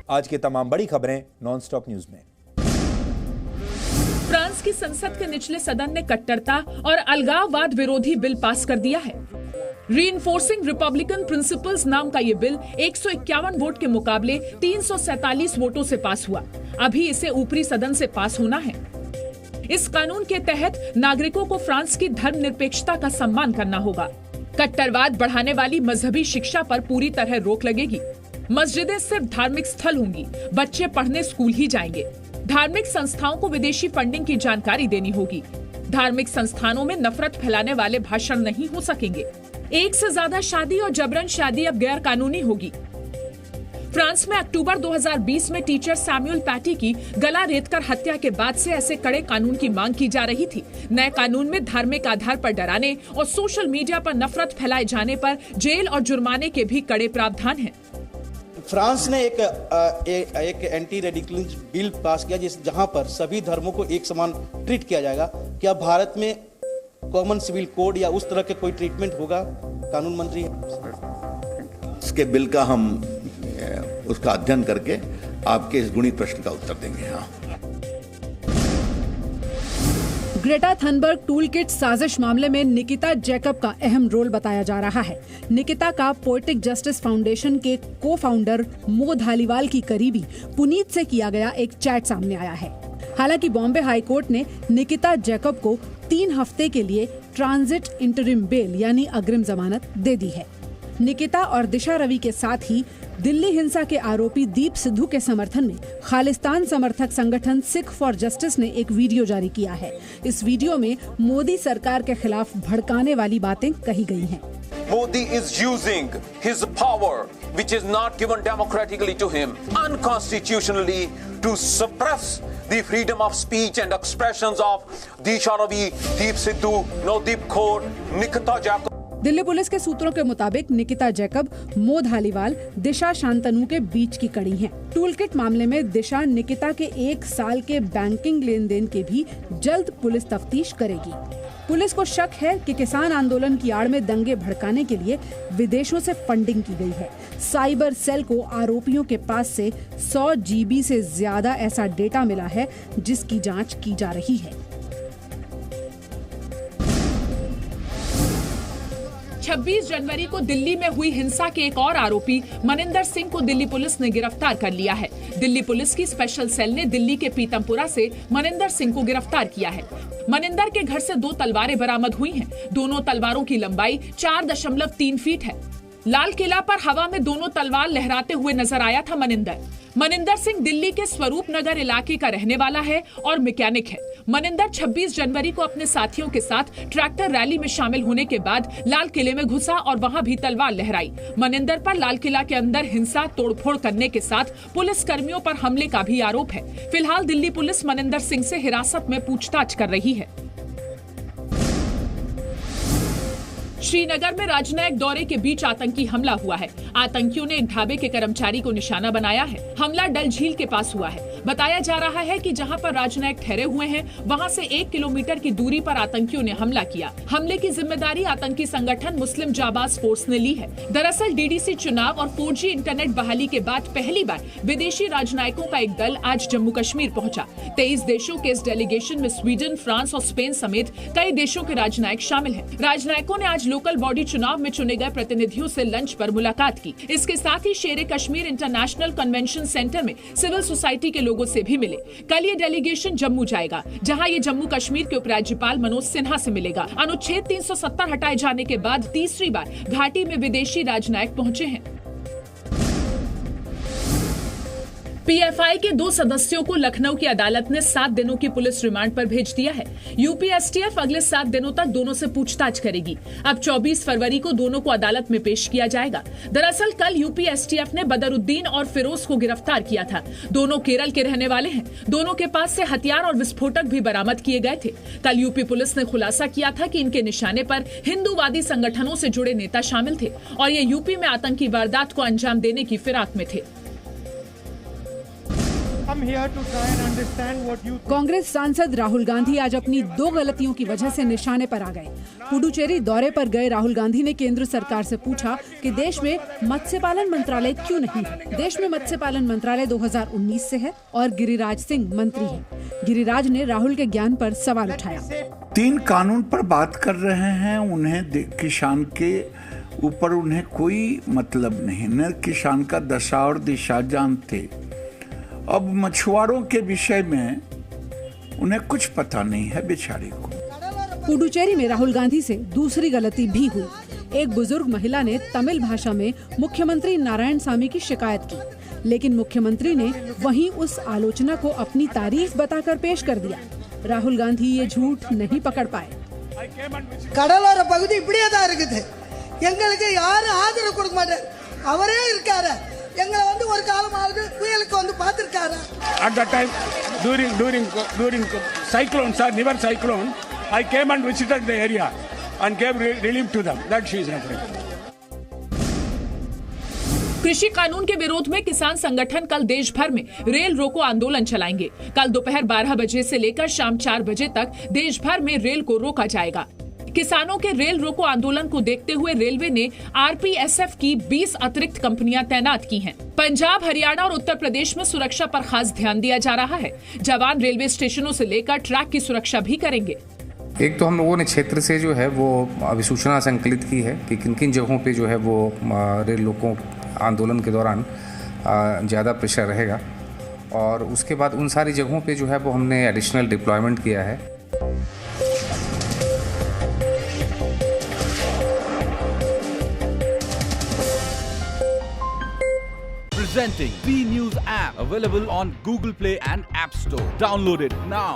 आज की तमाम बड़ी खबरें नॉनस्टॉप न्यूज में। फ्रांस की संसद के निचले सदन ने कट्टरता और अलगाववाद विरोधी बिल पास कर दिया है। रीइंफोर्सिंग रिपब्लिकन प्रिंसिपल्स नाम का ये बिल 151 वोट के मुकाबले 347 वोटों से पास हुआ। अभी इसे ऊपरी सदन से पास होना है। इस कानून के तहत नागरिकों को फ्रांस की धर्मनिरपेक्षता का सम्मान करना होगा। कट्टरवाद बढ़ाने वाली मजहबी शिक्षा पर पूरी तरह रोक लगेगी। मस्जिदें सिर्फ धार्मिक स्थल होंगी। बच्चे पढ़ने स्कूल ही जाएंगे। धार्मिक संस्थाओं को विदेशी फंडिंग की जानकारी देनी होगी। धार्मिक संस्थानों में नफरत फैलाने वाले भाषण नहीं हो सकेंगे। एक से ज्यादा शादी और जबरन शादी अब गैर कानूनी होगी। फ्रांस में अक्टूबर 2020 में टीचर सैमुअल पैटी की गला रेतकर हत्या के बाद से ऐसे कड़े कानून की मांग की जा रही थी। नए कानून में धार्मिक आधार पर डराने और सोशल मीडिया पर नफरत फैलाए जाने पर जेल और जुर्माने के भी कड़े प्रावधान हैं। फ्रांस ने एक एंटी रेडिकलिज्म बिल पास किया जहां पर सभी धर्मों को एक समान ट्रीट किया जाएगा। क्या भारत में कॉमन सिविल कोड या उस तरह के कोई ट्रीटमेंट होगा? कानून मंत्री इसके बिल का हम उसका अध्ययन करके आपके इस गुणित प्रश्न का उत्तर देंगे। हाँ। ग्रेटा थनबर्ग टूल किट साजिश मामले में निकिता जैकब का अहम रोल बताया जा रहा है। निकिता का पोएटिक जस्टिस फाउंडेशन के को फाउंडर मो धालीवाल की करीबी पुनीत से किया गया एक चैट सामने आया है। हालांकि बॉम्बे हाईकोर्ट ने निकिता जैकब को 3 हफ्ते के लिए ट्रांजिट इंटरिम बेल यानी अग्रिम जमानत दे दी है। निकिता और दिशा रवि के साथ ही दिल्ली हिंसा के आरोपी दीप सिद्धू के समर्थन में खालिस्तान समर्थक संगठन सिख फॉर जस्टिस ने एक वीडियो जारी किया है। इस वीडियो में मोदी सरकार के खिलाफ भड़काने वाली बातें कही गई हैं। Modi is using his power, which is not given democratically to him, unconstitutionally, to suppress the freedom of speech and expressions of Disha Ravi, Deep Sidhu, Nodeep Kaur, Nikita Jacob. Delhi police के सूत्रों के मुताबिक Nikita Jacob, मो धालीवाल, दिशा शांतनु के बीच की कड़ी हैं। Toolkit मामले में दिशा निकिता के 1 साल के बैंकिंग लेन देन के भी जल्द पुलिस तफ्तीश करेगी। पुलिस को शक है कि किसान आंदोलन की आड़ में दंगे भड़काने के लिए विदेशों से फंडिंग की गई है। साइबर सेल को आरोपियों के पास से 100 GB से ज्यादा ऐसा डेटा मिला है जिसकी जांच की जा रही है। 26 जनवरी को दिल्ली में हुई हिंसा के एक और आरोपी मनिंदर सिंह को दिल्ली पुलिस ने गिरफ्तार कर लिया है। दिल्ली पुलिस की स्पेशल सेल ने दिल्ली के पीतमपुरा से मनिंदर सिंह को गिरफ्तार किया है। मनिंदर के घर से 2 तलवारें बरामद हुई हैं। दोनों तलवारों की लंबाई 4.3 फीट है। लाल किला पर हवा में दोनों तलवार लहराते हुए नजर आया था मनिंदर सिंह दिल्ली के स्वरूप नगर इलाके का रहने वाला है और मैकेनिक है। मनिंदर 26 जनवरी को अपने साथियों के साथ ट्रैक्टर रैली में शामिल होने के बाद लाल किले में घुसा और वहां भी तलवार लहराई। मनिंदर पर लाल किला के अंदर हिंसा, तोड़फोड़ करने के साथ पुलिस कर्मियों पर हमले का भी आरोप है। फिलहाल दिल्ली पुलिस मनिंदर सिंह से हिरासत में पूछताछ कर रही है। श्रीनगर में राजनयिक दौरे के बीच आतंकी हमला हुआ है। आतंकियों ने एक ढाबे के कर्मचारी को निशाना बनाया है। हमला डल झील के पास हुआ है। बताया जा रहा है कि जहां पर राजनयिक ठहरे हुए हैं वहां से 1 किलोमीटर की दूरी पर आतंकियों ने हमला किया। हमले की जिम्मेदारी आतंकी संगठन मुस्लिम जाबाज फोर्स ने ली है। दरअसल डीडीसी चुनाव और 4G इंटरनेट बहाली के बाद पहली बार विदेशी राजनयिकों का एक दल आज जम्मू कश्मीर पहुंचा। 23 देशों के इस डेलीगेशन में स्वीडन, फ्रांस और स्पेन समेत कई देशों के राजनयिक शामिल हैं। राजनयिकों ने आज लोकल बॉडी चुनाव में चुने गए प्रतिनिधियों से लंच पर मुलाकात की। इसके साथ ही शेरे कश्मीर इंटरनेशनल कन्वेंशन सेंटर में सिविल सोसाइटी के लोगों से भी मिले। कल ये डेलीगेशन जम्मू जाएगा, जहां ये जम्मू कश्मीर के उपराज्यपाल मनोज सिन्हा से मिलेगा। अनुच्छेद 370 हटाए जाने के बाद तीसरी बार घाटी में विदेशी राजनयिक पहुंचे हैं। पीएफआई के 2 सदस्यों को लखनऊ की अदालत ने 7 दिनों की पुलिस रिमांड पर भेज दिया है। यूपी एसटीएफ अगले 7 दिनों तक दोनों से पूछताछ करेगी। अब 24 फरवरी को दोनों को अदालत में पेश किया जाएगा। दरअसल कल यूपी एसटीएफ ने बदरुद्दीन और फिरोज को गिरफ्तार किया था। दोनों केरल के रहने वाले हैं। दोनों के पास से हथियार और विस्फोटक भी बरामद किए गए थे। कल यूपी पुलिस ने खुलासा किया था कि इनके निशाने पर हिंदूवादी संगठनों से जुड़े नेता शामिल थे और ये यूपी में आतंकी वारदात को अंजाम देने की फिराक में थे। हम here to try and understand what you. Congress सांसद राहुल गांधी आज अपनी 2 गलतियों की वजह से निशाने पर आ गए। पुडुचेरी दौरे पर गए राहुल गांधी ने केंद्र सरकार से पूछा कि देश में मत्स्य पालन मंत्रालय क्यों नहीं है। देश में मत्स्य पालन मंत्रालय 2019 से है और गिरिराज सिंह मंत्री हैं। गिरिराज ने राहुल के ज्ञान पर सवाल उठाया। 3 कानून पर बात कर रहे हैं, उन्हें किसान के ऊपर उन्हें कोई मतलब नहीं, न किसान का दशा और दिशा जानते। अब मछुआरों के विषय में उन्हें कुछ पता नहीं है बेचारी को। पुडुचेरी में राहुल गांधी से दूसरी गलती भी हुई। एक बुजुर्ग महिला ने तमिल भाषा में मुख्यमंत्री नारायणसामी की शिकायत की, लेकिन मुख्यमंत्री ने वहीं उस आलोचना को अपनी तारीफ बताकर पेश कर दिया। राहुल गांधी ये झूठ नहीं पकड़ पाए। கடலோர பகுதி இப்படியே தான் இருக்குது, எங்களுக்கு யாரும் ஆதரவு கொடுக்க மாட்டார், அவரே இருக்காரு, எங்களை வந்து ஒரு காலமாவது புயலுக்கு வந்து பார்த்திருக்காரு. At that time, during cyclones or never cyclone, I came and visited the area and gave relief to them. That she is referring. कृषि कानून के विरोध में किसान संगठन कल देश भर में रेल रोको आंदोलन चलाएंगे। कल दोपहर 12 बजे से लेकर शाम 4 बजे तक देश भर में रेल को रोका जाएगा। किसानों के रेल रोको आंदोलन को देखते हुए रेलवे ने आरपीएसएफ की 20 अतिरिक्त कंपनियां तैनात की हैं। पंजाब, हरियाणा और उत्तर प्रदेश में सुरक्षा पर खास ध्यान दिया जा रहा है। जवान रेलवे स्टेशनों से लेकर ट्रैक की सुरक्षा भी करेंगे। एक तो हम लोगों ने क्षेत्र से जो है वो अभिसूचना संकलित की है कि किन किन जगहों पे जो है वो रेल रोको आंदोलन के दौरान ज़्यादा प्रेशर रहेगा, और उसके बाद उन सारी जगहों पे जो है वो हमने एडिशनल डिप्लॉयमेंट किया है। Presenting B News app, available on Google Play and App Store. Download it now.